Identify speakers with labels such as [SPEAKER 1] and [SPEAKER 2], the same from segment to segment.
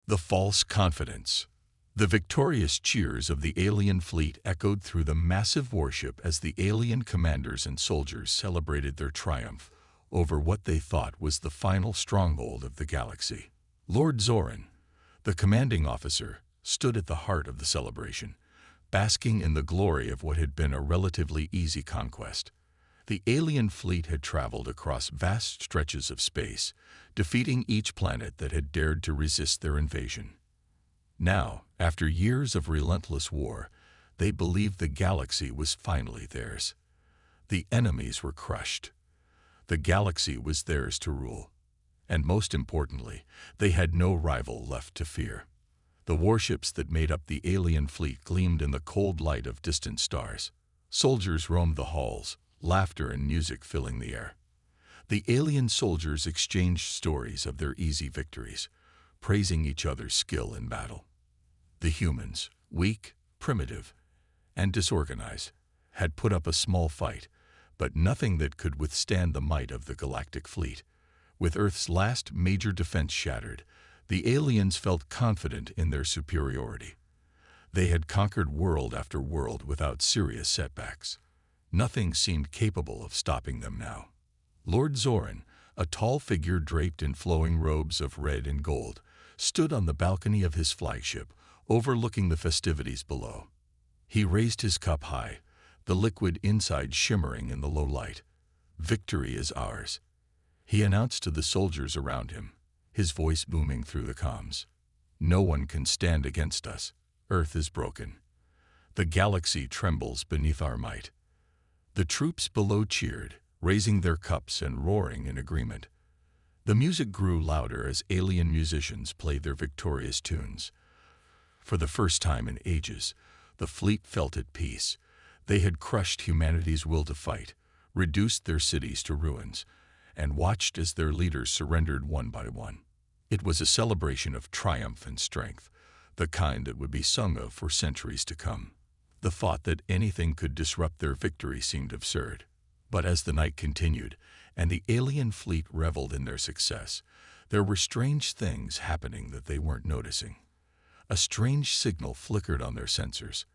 [SPEAKER 1] The false confidence. The victorious cheers of the alien fleet echoed through the massive warship as the alien commanders and soldiers celebrated their triumph over what they thought was the final stronghold of the galaxy. Lord Zoran, the commanding officer, stood at the heart of the celebration, basking in the glory of what had been a relatively easy conquest. The alien fleet had traveled across vast stretches of space, defeating each planet that had dared to resist their invasion. Now, after years of relentless war, they believed the galaxy was finally theirs. The enemies were crushed. The galaxy was theirs to rule. And most importantly, they had no rival left to fear. The warships that made up the alien fleet gleamed in the cold light of distant stars. Soldiers roamed the halls, laughter and music filling the air. The alien soldiers exchanged stories of their easy victories, praising each other's skill in battle. The humans, weak, primitive, and disorganized, had put up a small fight, but nothing that could withstand the might of the galactic fleet. With Earth's last major defense shattered, the aliens felt confident in their superiority. They had conquered world after world without serious setbacks. Nothing seemed capable of stopping them now. Lord Zoran, a tall figure draped in flowing robes of red and gold, stood on the balcony of his flagship, overlooking the festivities below. He raised his cup high, the liquid inside shimmering in the low light. "Victory is ours," he announced to the soldiers around him, his voice booming through the comms. "No one can stand against us. Earth is broken. The galaxy trembles beneath our might." The troops below cheered, raising their cups and roaring in agreement. The music grew louder as alien musicians played their victorious tunes. For the first time in ages, the fleet felt at peace. They had crushed humanity's will to fight, reduced their cities to ruins, and watched as their leaders surrendered one by one. It was a celebration of triumph and strength, the kind that would be sung of for centuries to come. The thought that anything could disrupt their victory seemed absurd. But as the night continued, and the alien fleet reveled in their success, there were strange things happening that they weren't noticing. A strange signal flickered on their sensors.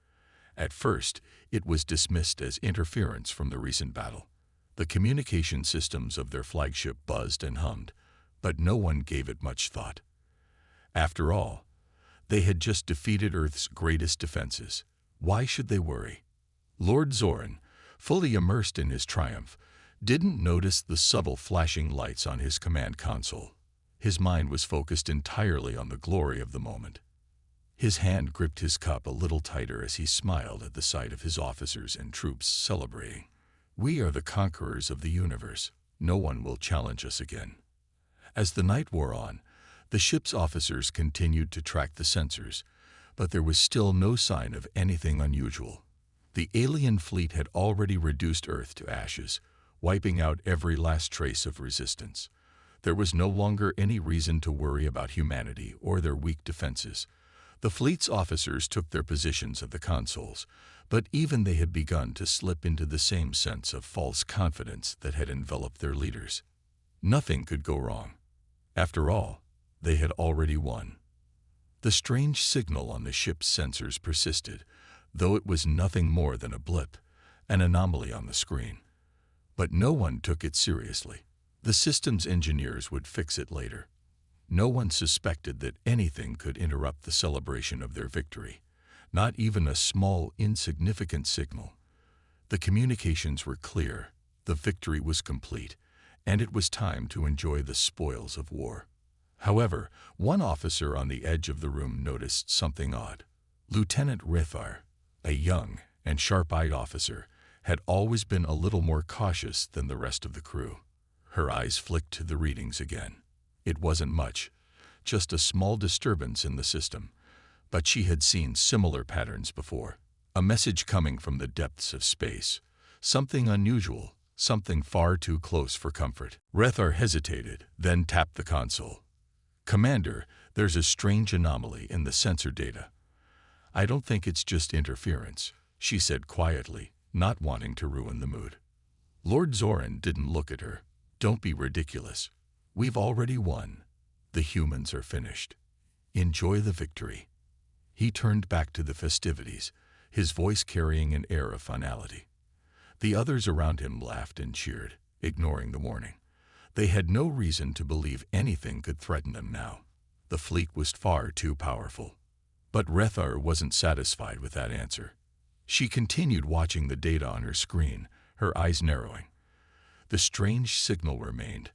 [SPEAKER 1] At first, it was dismissed as interference from the recent battle. The communication systems of their flagship buzzed and hummed, but no one gave it much thought. After all, they had just defeated Earth's greatest defenses. Why should they worry? Lord Zoran, fully immersed in his triumph, didn't notice the subtle flashing lights on his command console. His mind was focused entirely on the glory of the moment. His hand gripped his cup a little tighter as he smiled at the sight of his officers and troops celebrating. "We are the conquerors of the universe. No one will challenge us again." As the night wore on, the ship's officers continued to track the sensors, but there was still no sign of anything unusual. The alien fleet had already reduced Earth to ashes, wiping out every last trace of resistance. There was no longer any reason to worry about humanity or their weak defenses. The fleet's officers took their positions at the consoles, but even they had begun to slip into the same sense of false confidence that had enveloped their leaders. Nothing could go wrong. After all, they had already won. The strange signal on the ship's sensors persisted, though it was nothing more than a blip, an anomaly on the screen. But no one took it seriously. The systems engineers would fix it later. No one suspected that anything could interrupt the celebration of their victory, not even a small, insignificant signal. The communications were clear, the victory was complete, and it was time to enjoy the spoils of war. However, one officer on the edge of the room noticed something odd. Lieutenant Rithar, a young and sharp-eyed officer, had always been a little more cautious than the rest of the crew. Her eyes flicked to the readings again. It wasn't much, just a small disturbance in the system, but she had seen similar patterns before. A message coming from the depths of space. Something unusual, something far too close for comfort. Rithar hesitated, then tapped the console. "Commander, there's a strange anomaly in the sensor data." "I don't think it's just interference," she said quietly, not wanting to ruin the mood. Lord Zoran didn't look at her. "Don't be ridiculous. We've already won. The humans are finished." Enjoy the victory." He turned back to the festivities, his voice carrying an air of finality. The others around him laughed and cheered, ignoring the warning. They had no reason to believe anything could threaten them now. The fleet was far too powerful. But Rethar wasn't satisfied with that answer. She continued watching the data on her screen, her eyes narrowing. The strange signal remained,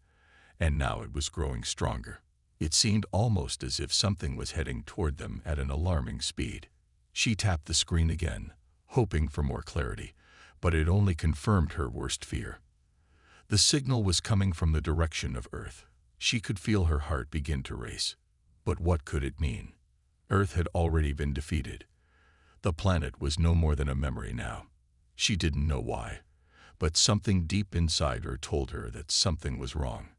[SPEAKER 1] and now it was growing stronger. It seemed almost as if something was heading toward them at an alarming speed. She tapped the screen again, hoping for more clarity, but it only confirmed her worst fear. The signal was coming from the direction of Earth. She could feel her heart begin to race. But what could it mean? Earth had already been defeated. The planet was no more than a memory now. She didn't know why, but something deep inside her told her that something was wrong.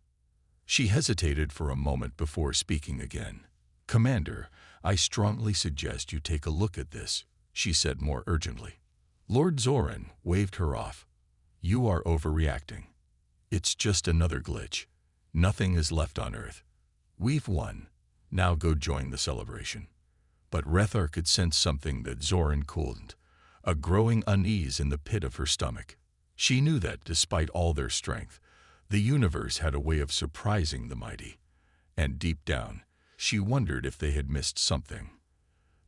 [SPEAKER 1] She hesitated for a moment before speaking again. "Commander, I strongly suggest you take a look at this," she said more urgently. Lord Zoran waved her off. "You are overreacting. It's just another glitch. Nothing is left on Earth. We've won. Now go join the celebration." But Rethar could sense something that Zoran couldn't, a growing unease in the pit of her stomach. She knew that, despite all their strength, the universe had a way of surprising the mighty. And deep down, she wondered if they had missed something.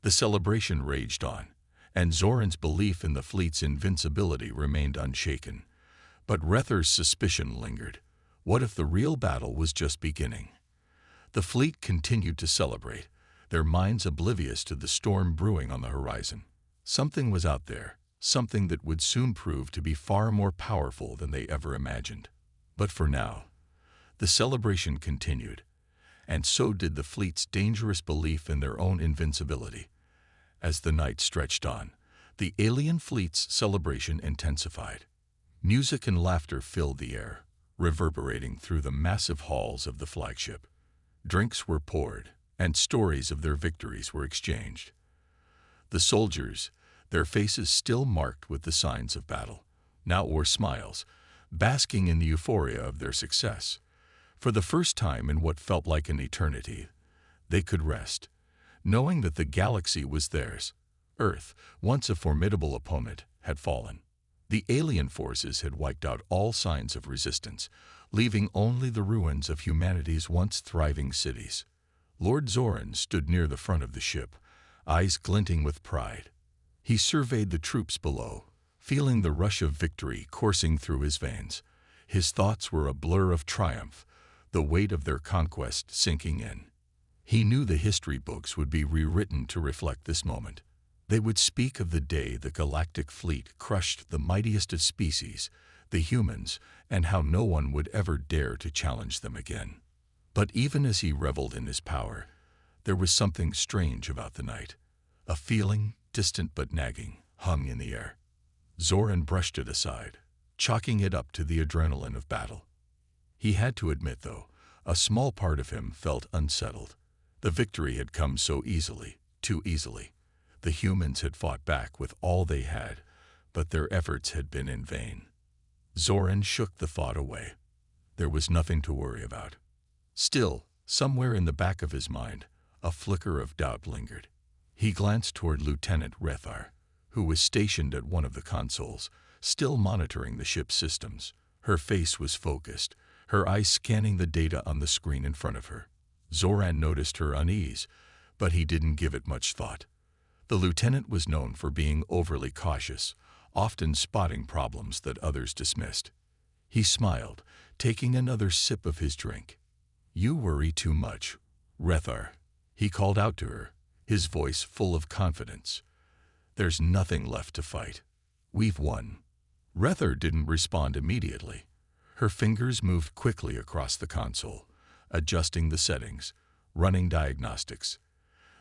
[SPEAKER 1] The celebration raged on, and Zoran's belief in the fleet's invincibility remained unshaken. But Rethar's suspicion lingered. What if the real battle was just beginning? The fleet continued to celebrate, their minds oblivious to the storm brewing on the horizon. Something was out there, something that would soon prove to be far more powerful than they ever imagined. But for now, the celebration continued, and so did the fleet's dangerous belief in their own invincibility. As the night stretched on, the alien fleet's celebration intensified. Music and laughter filled the air, reverberating through the massive halls of the flagship. Drinks were poured, and stories of their victories were exchanged. The soldiers, their faces still marked with the signs of battle, now wore smiles, basking in the euphoria of their success. For the first time in what felt like an eternity, they could rest, knowing that the galaxy was theirs. Earth, once a formidable opponent, had fallen. The alien forces had wiped out all signs of resistance, leaving only the ruins of humanity's once thriving cities. Lord Zoran stood near the front of the ship, eyes glinting with pride. He surveyed the troops below, feeling the rush of victory coursing through his veins. His thoughts were a blur of triumph, the weight of their conquest sinking in. He knew the history books would be rewritten to reflect this moment. They would speak of the day the Galactic Fleet crushed the mightiest of species, the humans, and how no one would ever dare to challenge them again. But even as he reveled in his power, there was something strange about the night. A feeling, distant but nagging, hung in the air. Zoran brushed it aside, chalking it up to the adrenaline of battle. He had to admit, though, a small part of him felt unsettled. The victory had come so easily, too easily. The humans had fought back with all they had, but their efforts had been in vain. Zoran shook the thought away. There was nothing to worry about. Still, somewhere in the back of his mind, a flicker of doubt lingered. He glanced toward Lieutenant Rethar, who was stationed at one of the consoles, still monitoring the ship's systems. Her face was focused, her eyes scanning the data on the screen in front of her. Zoran noticed her unease, but he didn't give it much thought. The lieutenant was known for being overly cautious, often spotting problems that others dismissed. He smiled, taking another sip of his drink. "You worry too much, Rethar," he called out to her, his voice full of confidence. "There's nothing left to fight. We've won." Rethar didn't respond immediately. Her fingers moved quickly across the console, adjusting the settings, running diagnostics.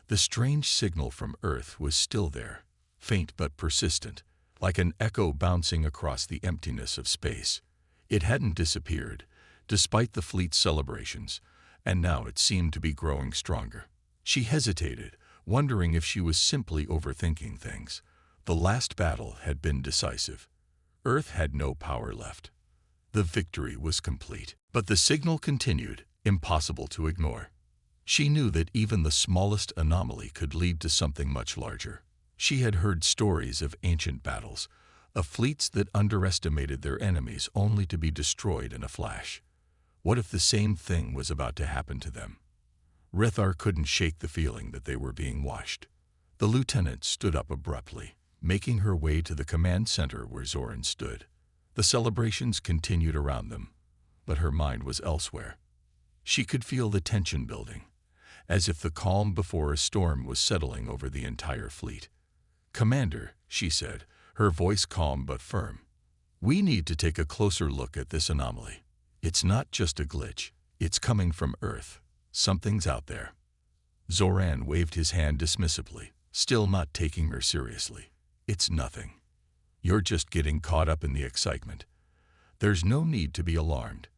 [SPEAKER 1] The strange signal from Earth was still there, faint but persistent, like an echo bouncing across the emptiness of space. It hadn't disappeared, despite the fleet's celebrations, and now it seemed to be growing stronger. She hesitated, wondering if she was simply overthinking things. The last battle had been decisive. Earth had no power left. The victory was complete. But the signal continued, impossible to ignore. She knew that even the smallest anomaly could lead to something much larger. She had heard stories of ancient battles, of fleets that underestimated their enemies only to be destroyed in a flash. What if the same thing was about to happen to them? Rethar couldn't shake the feeling that they were being watched. The lieutenant stood up abruptly, making her way to the command center where Zoran stood. The celebrations continued around them, but her mind was elsewhere. She could feel the tension building, as if the calm before a storm was settling over the entire fleet. "Commander," she said, her voice calm but firm, "we need to take a closer look at this anomaly. It's not just a glitch. It's coming from Earth. Something's out there." Zoran waved his hand dismissively, still not taking her seriously. "It's nothing. You're just getting caught up in the excitement. There's no need to be alarmed."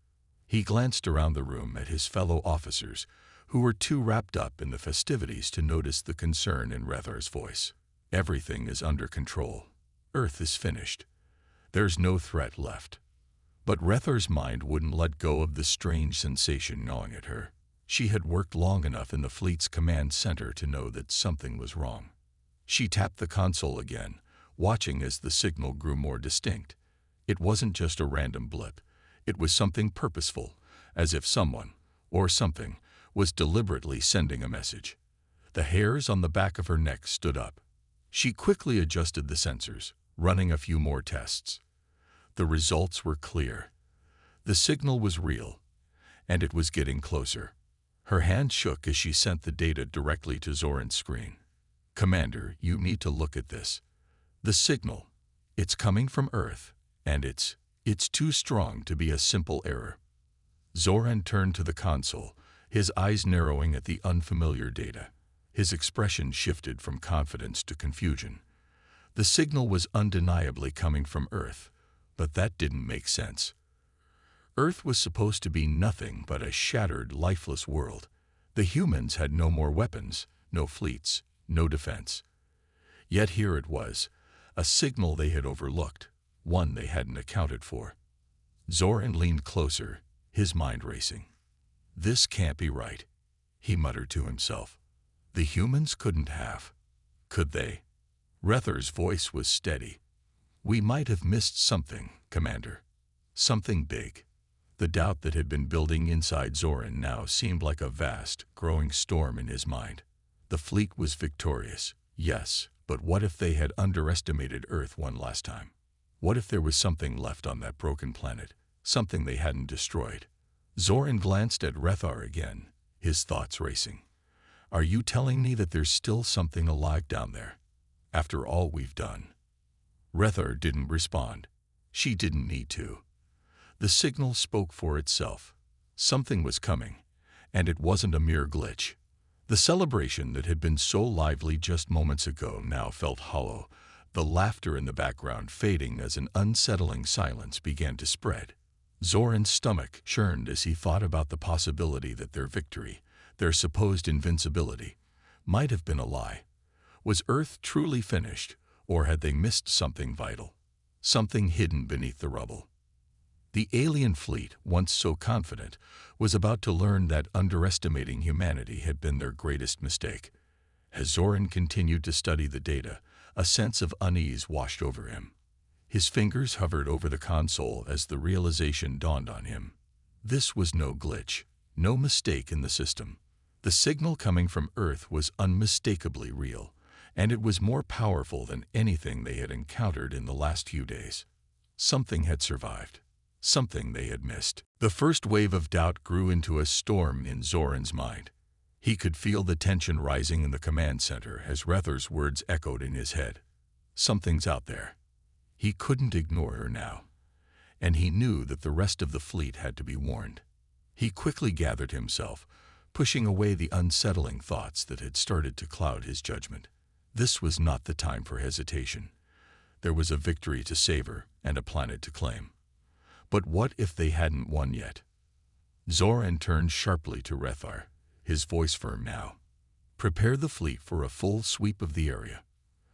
[SPEAKER 1] He glanced around the room at his fellow officers, who were too wrapped up in the festivities to notice the concern in Rethar's voice. "Everything is under control. Earth is finished. There's no threat left." But Rethar's mind wouldn't let go of the strange sensation gnawing at her. She had worked long enough in the fleet's command center to know that something was wrong. She tapped the console again, watching as the signal grew more distinct. It wasn't just a random blip. It was something purposeful, as if someone, or something, was deliberately sending a message. The hairs on the back of her neck stood up. She quickly adjusted the sensors, running a few more tests. The results were clear. The signal was real, and it was getting closer. Her hand shook as she sent the data directly to Zoran's screen. "Commander, you need to look at this. The signal. It's coming from Earth, and it's too strong to be a simple error." Zoran turned to the console, his eyes narrowing at the unfamiliar data. His expression shifted from confidence to confusion. The signal was undeniably coming from Earth, but that didn't make sense. Earth was supposed to be nothing but a shattered, lifeless world. The humans had no more weapons, no fleets, no defense. Yet here it was, a signal they had overlooked, one they hadn't accounted for. Zoran leaned closer, his mind racing. "This can't be right," he muttered to himself. "The humans couldn't have. Could they?" Rethar's voice was steady. "We might have missed something, Commander. Something big." The doubt that had been building inside Zoran now seemed like a vast, growing storm in his mind. The fleet was victorious, yes, but what if they had underestimated Earth one last time? What if there was something left on that broken planet, something they hadn't destroyed? Zoran glanced at Rethar again, his thoughts racing. "Are you telling me that there's still something alive down there, after all we've done?" Rethar didn't respond. She didn't need to. The signal spoke for itself. Something was coming, and it wasn't a mere glitch. The celebration that had been so lively just moments ago now felt hollow, the laughter in the background fading as an unsettling silence began to spread. Zoran's stomach churned as he thought about the possibility that their victory, their supposed invincibility, might have been a lie. Was Earth truly finished, or had they missed something vital, something hidden beneath the rubble? The alien fleet, once so confident, was about to learn that underestimating humanity had been their greatest mistake. As Zoran continued to study the data, a sense of unease washed over him. His fingers hovered over the console as the realization dawned on him. This was no glitch, no mistake in the system. The signal coming from Earth was unmistakably real, and it was more powerful than anything they had encountered in the last few days. Something had survived. Something they had missed. The first wave of doubt grew into a storm in Zoran's mind. He could feel the tension rising in the command center as Rethar's words echoed in his head. Something's out there. He couldn't ignore her now, and he knew that the rest of the fleet had to be warned. He quickly gathered himself, pushing away the unsettling thoughts that had started to cloud his judgment. This was not the time for hesitation. There was a victory to savor and a planet to claim. But what if they hadn't won yet? Zoran turned sharply to Rethar, his voice firm now. "Prepare the fleet for a full sweep of the area.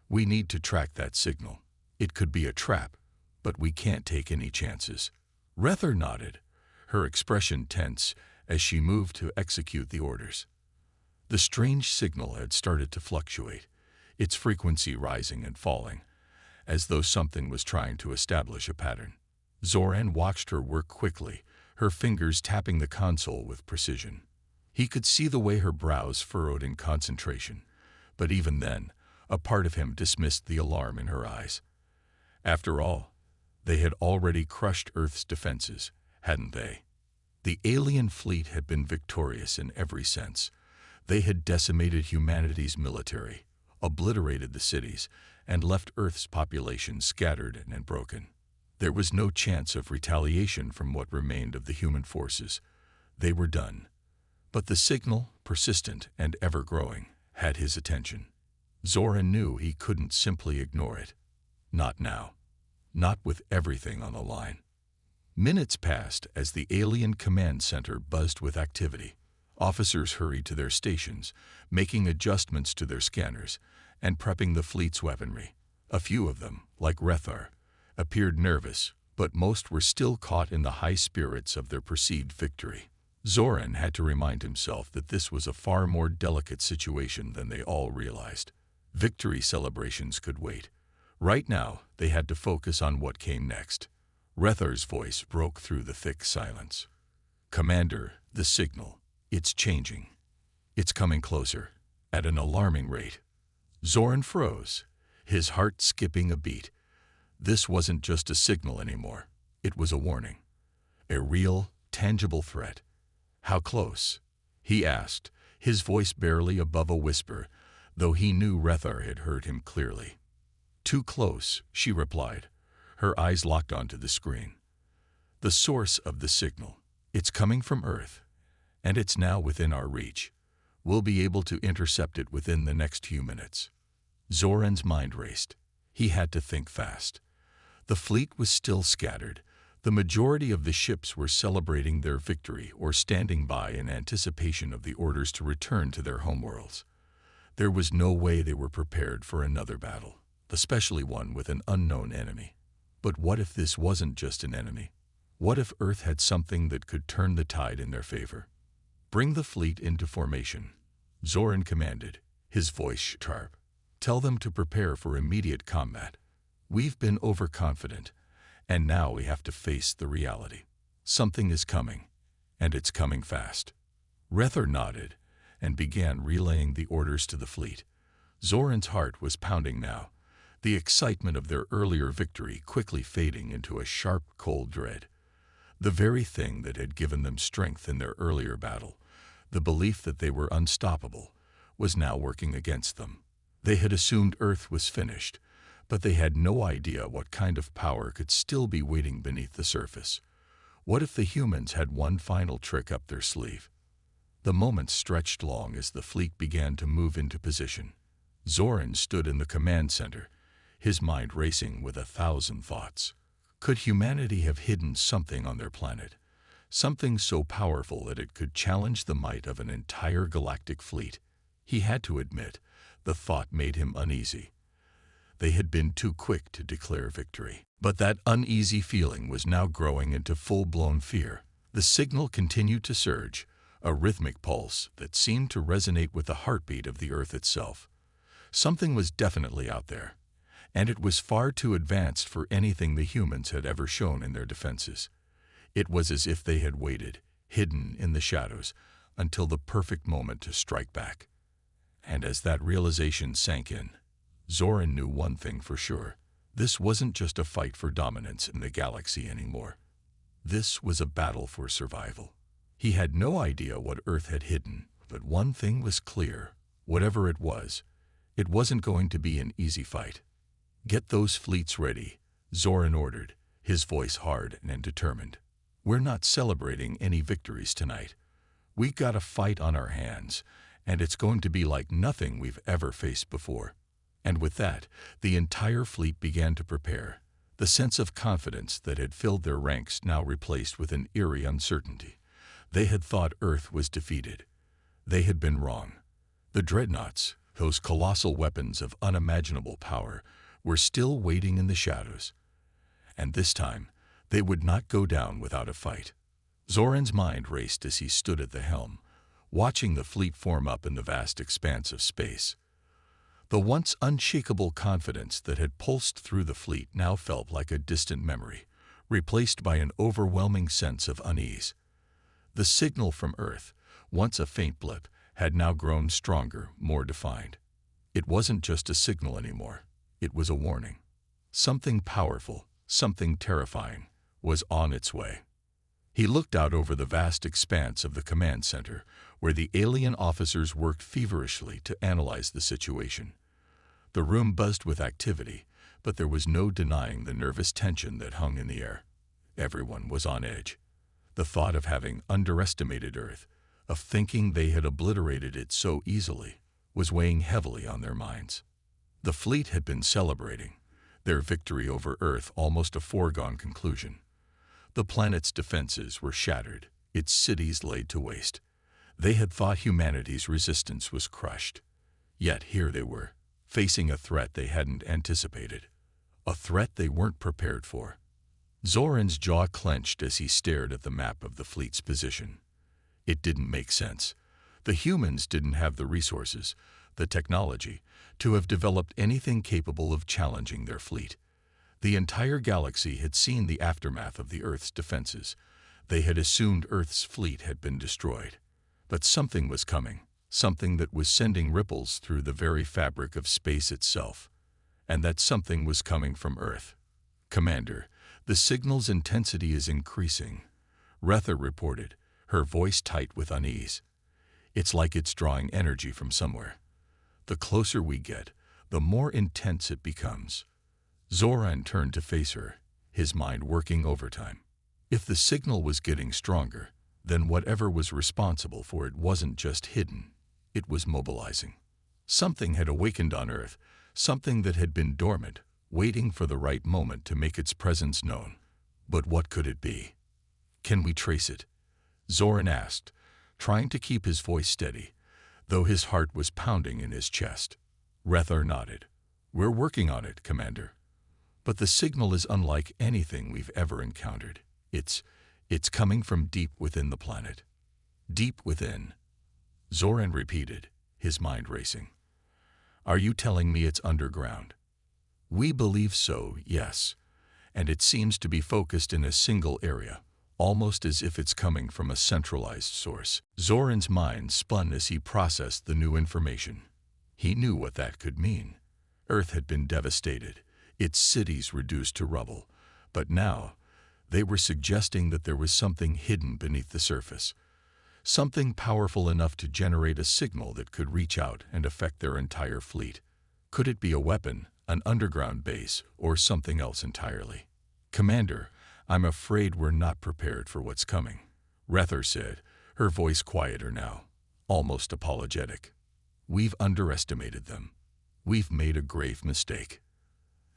[SPEAKER 1] We need to track that signal. It could be a trap, but we can't take any chances." Rethar nodded, her expression tense as she moved to execute the orders. The strange signal had started to fluctuate, its frequency rising and falling, as though something was trying to establish a pattern. Zoran watched her work quickly, her fingers tapping the console with precision. He could see the way her brows furrowed in concentration, but even then, a part of him dismissed the alarm in her eyes. After all, they had already crushed Earth's defenses, hadn't they? The alien fleet had been victorious in every sense. They had decimated humanity's military, obliterated the cities, and left Earth's population scattered and broken. There was no chance of retaliation from what remained of the human forces. They were done. But the signal, persistent and ever-growing, had his attention. Zoran knew he couldn't simply ignore it. Not now. Not with everything on the line. Minutes passed as the alien command center buzzed with activity. Officers hurried to their stations, making adjustments to their scanners and prepping the fleet's weaponry. A few of them, like Rethar, appeared nervous, but most were still caught in the high spirits of their perceived victory. Zoran had to remind himself that this was a far more delicate situation than they all realized. Victory celebrations could wait. Right now, they had to focus on what came next. Rethar's voice broke through the thick silence. "Commander, the signal. It's changing. It's coming closer, at an alarming rate." Zoran froze, his heart skipping a beat. This wasn't just a signal anymore. It was a warning. A real, tangible threat. "How close?" he asked, his voice barely above a whisper, though he knew Rethar had heard him clearly. "Too close," she replied, her eyes locked onto the screen. "The source of the signal. It's coming from Earth, and it's now within our reach. We'll be able to intercept it within the next few minutes." Zoran's mind raced. He had to think fast. The fleet was still scattered. The majority of the ships were celebrating their victory or standing by in anticipation of the orders to return to their homeworlds. There was no way they were prepared for another battle, especially one with an unknown enemy. But what if this wasn't just an enemy? What if Earth had something that could turn the tide in their favor? "Bring the fleet into formation," Zoran commanded, his voice sharp. "Tell them to prepare for immediate combat. We've been overconfident, and now we have to face the reality. Something is coming, and it's coming fast." Rethar nodded and began relaying the orders to the fleet. Zoran's heart was pounding now, the excitement of their earlier victory quickly fading into a sharp, cold dread. The very thing that had given them strength in their earlier battle, the belief that they were unstoppable, was now working against them. They had assumed Earth was finished, but they had no idea what kind of power could still be waiting beneath the surface. What if the humans had one final trick up their sleeve? The moments stretched long as the fleet began to move into position. Zoran stood in the command center, his mind racing with 1,000 thoughts. Could humanity have hidden something on their planet? Something so powerful that it could challenge the might of an entire galactic fleet? He had to admit, the thought made him uneasy. They had been too quick to declare victory. But that uneasy feeling was now growing into full-blown fear. The signal continued to surge, a rhythmic pulse that seemed to resonate with the heartbeat of the Earth itself. Something was definitely out there, and it was far too advanced for anything the humans had ever shown in their defenses. It was as if they had waited, hidden in the shadows, until the perfect moment to strike back. And as that realization sank in, Zoran knew one thing for sure. This wasn't just a fight for dominance in the galaxy anymore. This was a battle for survival. He had no idea what Earth had hidden, but one thing was clear. Whatever it wasn't going to be an easy fight. "Get those fleets ready," Zoran ordered, his voice hard and determined. "We're not celebrating any victories tonight. We got a fight on our hands, and it's going to be like nothing we've ever faced before." And with that, the entire fleet began to prepare, the sense of confidence that had filled their ranks now replaced with an eerie uncertainty. They had thought Earth was defeated. They had been wrong. The Dreadnoughts, those colossal weapons of unimaginable power, were still waiting in the shadows. And this time, they would not go down without a fight. Zoran's mind raced as he stood at the helm, watching the fleet form up in the vast expanse of space. The once unshakable confidence that had pulsed through the fleet now felt like a distant memory, replaced by an overwhelming sense of unease. The signal from Earth, once a faint blip, had now grown stronger, more defined. It wasn't just a signal anymore. It was a warning. Something powerful, something terrifying, was on its way. He looked out over the vast expanse of the command center, where the alien officers worked feverishly to analyze the situation. The room buzzed with activity, but there was no denying the nervous tension that hung in the air. Everyone was on edge. The thought of having underestimated Earth, of thinking they had obliterated it so easily, was weighing heavily on their minds. The fleet had been celebrating, their victory over Earth almost a foregone conclusion. The planet's defenses were shattered, its cities laid to waste. They had thought humanity's resistance was crushed. Yet here they were, facing a threat they hadn't anticipated, a threat they weren't prepared for. Zoran's jaw clenched as he stared at the map of the fleet's position. It didn't make sense. The humans didn't have the resources, the technology, to have developed anything capable of challenging their fleet. The entire galaxy had seen the aftermath of the Earth's defenses. They had assumed Earth's fleet had been destroyed. But something was coming, something that was sending ripples through the very fabric of space itself. And that something was coming from Earth. "Commander, the signal's intensity is increasing," Retha reported, her voice tight with unease. "It's like it's drawing energy from somewhere. The closer we get, the more intense it becomes." Zoran turned to face her, his mind working overtime. If the signal was getting stronger, then whatever was responsible for it wasn't just hidden, it was mobilizing. Something had awakened on Earth, something that had been dormant, waiting for the right moment to make its presence known. But what could it be? "Can we trace it?" Zoran asked, trying to keep his voice steady, though his heart was pounding in his chest. Rethar nodded. "We're working on it, Commander. But the signal is unlike anything we've ever encountered. It's coming from deep within the planet." "Deep within," Zoran repeated, his mind racing. "Are you telling me it's underground?" "We believe so, yes. And it seems to be focused in a single area, almost as if it's coming from a centralized source." Zoran's mind spun as he processed the new information. He knew what that could mean. Earth had been devastated, its cities reduced to rubble, but now they were suggesting that there was something hidden beneath the surface, something powerful enough to generate a signal that could reach out and affect their entire fleet. Could it be a weapon, an underground base, or something else entirely? "Commander, I'm afraid we're not prepared for what's coming," Rethar said, her voice quieter now, almost apologetic. "We've underestimated them. We've made a grave mistake."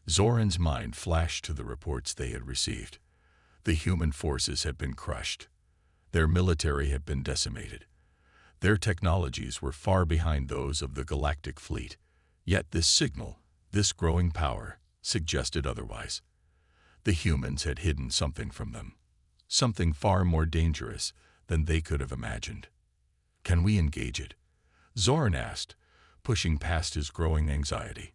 [SPEAKER 1] Zoran's mind flashed to the reports they had received. The human forces had been crushed. Their military had been decimated. Their technologies were far behind those of the Galactic Fleet. Yet this signal, this growing power, suggested otherwise. The humans had hidden something from them, something far more dangerous than they could have imagined. "Can we engage it?" Zoran asked, pushing past his growing anxiety.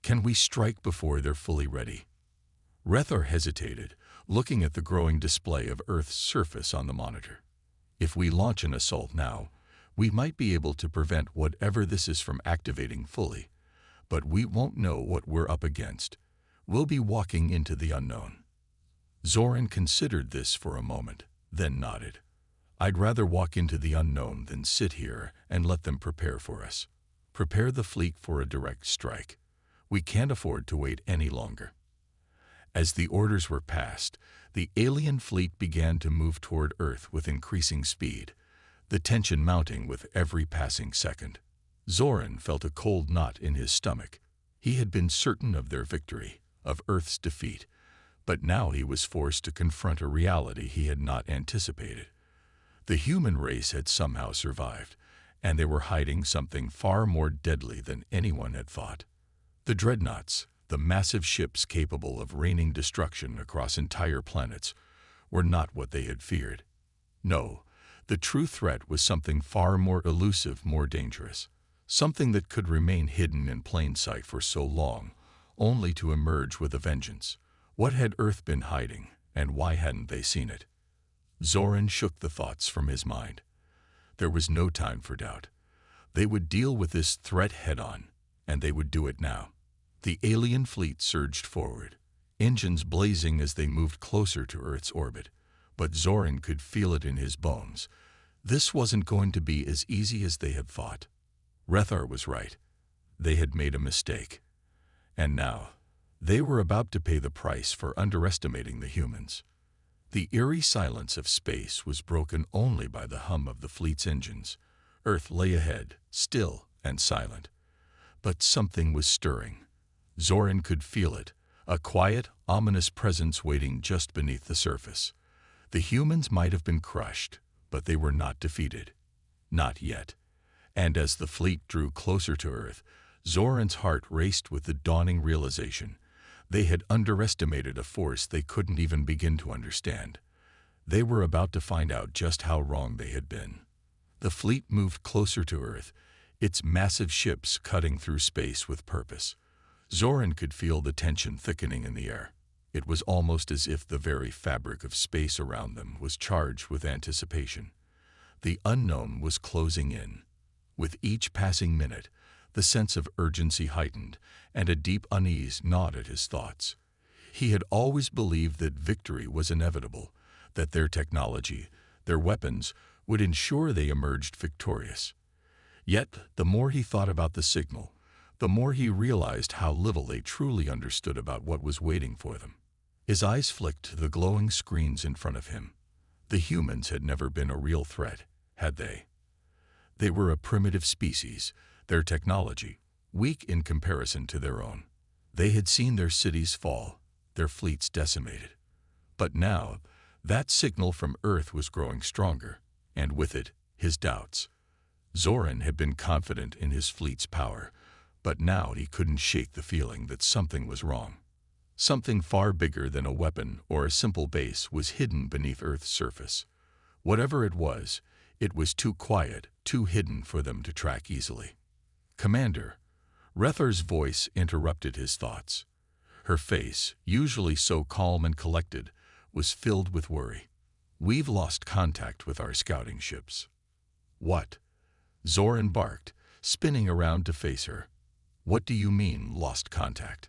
[SPEAKER 1] "Can we strike before they're fully ready?" Rethar hesitated, looking at the growing display of Earth's surface on the monitor. "If we launch an assault now, we might be able to prevent whatever this is from activating fully, but we won't know what we're up against. We'll be walking into the unknown." Zoran considered this for a moment, then nodded. "I'd rather walk into the unknown than sit here and let them prepare for us. Prepare the fleet for a direct strike. We can't afford to wait any longer." As the orders were passed, the alien fleet began to move toward Earth with increasing speed, the tension mounting with every passing second. Zoran felt a cold knot in his stomach. He had been certain of their victory, of Earth's defeat, but now he was forced to confront a reality he had not anticipated. The human race had somehow survived, and they were hiding something far more deadly than anyone had thought. The Dreadnoughts, the massive ships capable of raining destruction across entire planets, were not what they had feared. No, The true threat was something far more elusive, more dangerous. Something that could remain hidden in plain sight for so long, only to emerge with a vengeance. What had Earth been hiding, and why hadn't they seen it? Zoran shook the thoughts from his mind. There was no time for doubt. They would deal with this threat head-on, and they would do it now. The alien fleet surged forward, engines blazing as they moved closer to Earth's orbit. But Zoran could feel it in his bones. This wasn't going to be as easy as they had thought. Rethar was right. They had made a mistake. And now, they were about to pay the price for underestimating the humans. The eerie silence of space was broken only by the hum of the fleet's engines. Earth lay ahead, still and silent. But something was stirring. Zoran could feel it, a quiet, ominous presence waiting just beneath the surface. The humans might have been crushed, but they were not defeated. Not yet. And as the fleet drew closer to Earth, Zoran's heart raced with the dawning realization. They had underestimated a force they couldn't even begin to understand. They were about to find out just how wrong they had been. The fleet moved closer to Earth, its massive ships cutting through space with purpose. Zoran could feel the tension thickening in the air. It was almost as if the very fabric of space around them was charged with anticipation. The unknown was closing in. With each passing minute, the sense of urgency heightened, and a deep unease gnawed at his thoughts. He had always believed that victory was inevitable, that their technology, their weapons, would ensure they emerged victorious. Yet, the more he thought about the signal, the more he realized how little they truly understood about what was waiting for them. His eyes flicked to the glowing screens in front of him. The humans had never been a real threat, had they? They were a primitive species, their technology weak in comparison to their own. They had seen their cities fall, their fleets decimated. But now, that signal from Earth was growing stronger, and with it, his doubts. Zoran had been confident in his fleet's power, but now he couldn't shake the feeling that something was wrong. Something far bigger than a weapon or a simple base was hidden beneath Earth's surface. Whatever it was too quiet, too hidden for them to track easily. "Commander," Rethar's voice interrupted his thoughts. Her face, usually so calm and collected, was filled with worry. "We've lost contact with our scouting ships." "What?" Zoran barked, spinning around to face her. "What do you mean, lost contact?"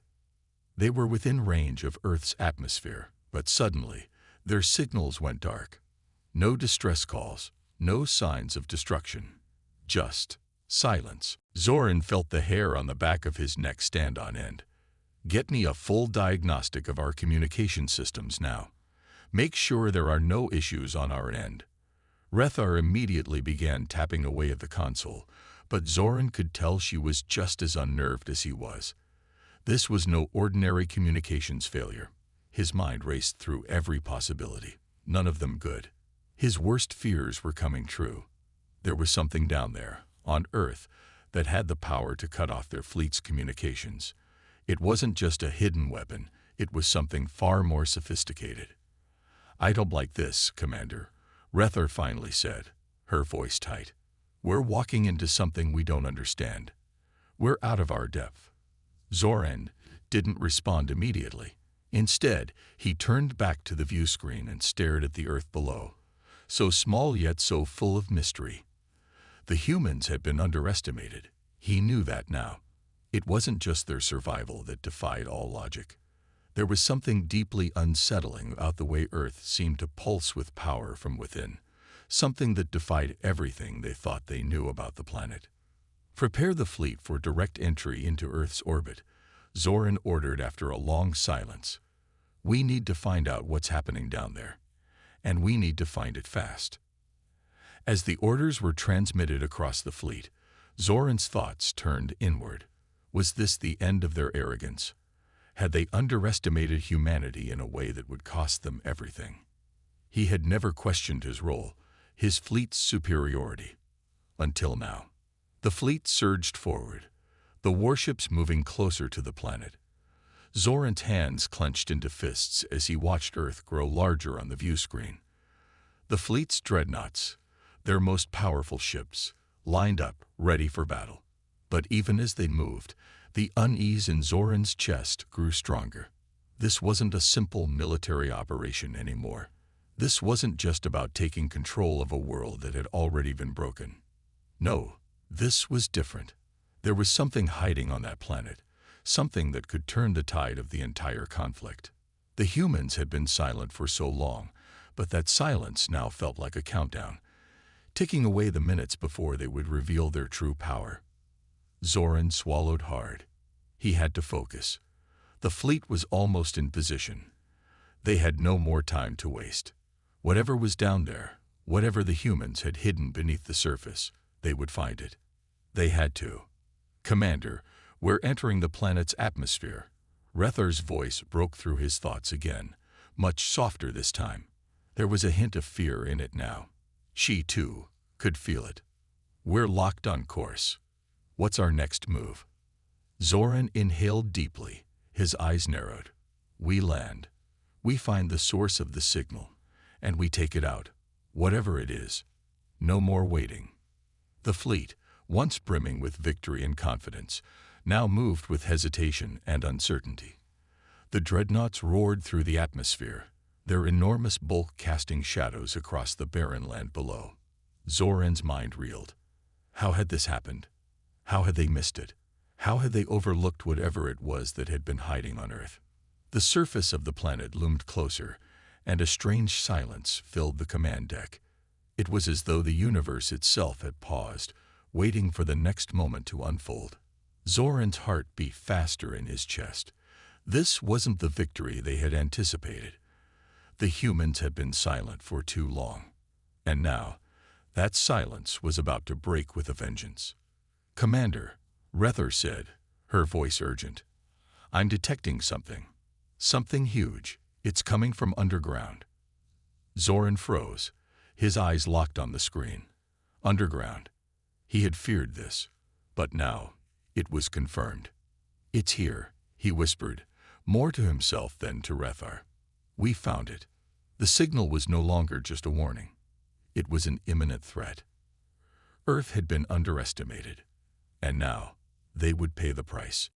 [SPEAKER 1] They were within range of Earth's atmosphere, but suddenly, their signals went dark. No distress calls, no signs of destruction. Just silence. Zoran felt the hair on the back of his neck stand on end. "Get me a full diagnostic of our communication systems now. Make sure there are no issues on our end." Rethar immediately began tapping away at the console, but Zoran could tell she was just as unnerved as he was. This was no ordinary communications failure. His mind raced through every possibility, none of them good. His worst fears were coming true. There was something down there, on Earth, that had the power to cut off their fleet's communications. It wasn't just a hidden weapon, it was something far more sophisticated. "I don't like this, Commander," Rethar finally said, her voice tight. "We're walking into something we don't understand. We're out of our depth." Zoran didn't respond immediately. Instead, he turned back to the view screen and stared at the Earth below, so small yet so full of mystery. The humans had been underestimated. He knew that now. It wasn't just their survival that defied all logic. There was something deeply unsettling about the way Earth seemed to pulse with power from within, something that defied everything they thought they knew about the planet. "Prepare the fleet for direct entry into Earth's orbit," Zoran ordered after a long silence. "We need to find out what's happening down there, and we need to find it fast." As the orders were transmitted across the fleet, Zoran's thoughts turned inward. Was this the end of their arrogance? Had they underestimated humanity in a way that would cost them everything? He had never questioned his role, his fleet's superiority. Until now. The fleet surged forward, the warships moving closer to the planet. Zoran's hands clenched into fists as he watched Earth grow larger on the view screen. The fleet's dreadnoughts, their most powerful ships, lined up, ready for battle. But even as they moved, the unease in Zoran's chest grew stronger. This wasn't a simple military operation anymore. This wasn't just about taking control of a world that had already been broken. No, this was different. There was something hiding on that planet, something that could turn the tide of the entire conflict. The humans had been silent for so long, but that silence now felt like a countdown, ticking away the minutes before they would reveal their true power. Zoran swallowed hard. He had to focus. The fleet was almost in position. They had no more time to waste. Whatever was down there, whatever the humans had hidden beneath the surface, they would find it. They had to. "Commander, we're entering the planet's atmosphere." Rethar's voice broke through his thoughts again, much softer this time. There was a hint of fear in it now. She, too, could feel it. "We're locked on course. What's our next move?" Zoran inhaled deeply. His eyes narrowed. "We land. We find the source of the signal, and we take it out, whatever it is. No more waiting." The fleet, once brimming with victory and confidence, now moved with hesitation and uncertainty. The dreadnoughts roared through the atmosphere, their enormous bulk casting shadows across the barren land below. Zoran's mind reeled. How had this happened? How had they missed it? How had they overlooked whatever it was that had been hiding on Earth? The surface of the planet loomed closer, and a strange silence filled the command deck. It was as though the universe itself had paused, waiting for the next moment to unfold. Zoran's heart beat faster in his chest. This wasn't the victory they had anticipated. The humans had been silent for too long. And now, that silence was about to break with a vengeance. "Commander," Rethar said, her voice urgent, "I'm detecting something. Something huge. It's coming from underground." Zoran froze, his eyes locked on the screen. Underground. He had feared this, but now it was confirmed. "It's here," he whispered, more to himself than to Rethar. "We found it." The signal was no longer just a warning. It was an imminent threat. Earth had been underestimated, and now they would pay the price.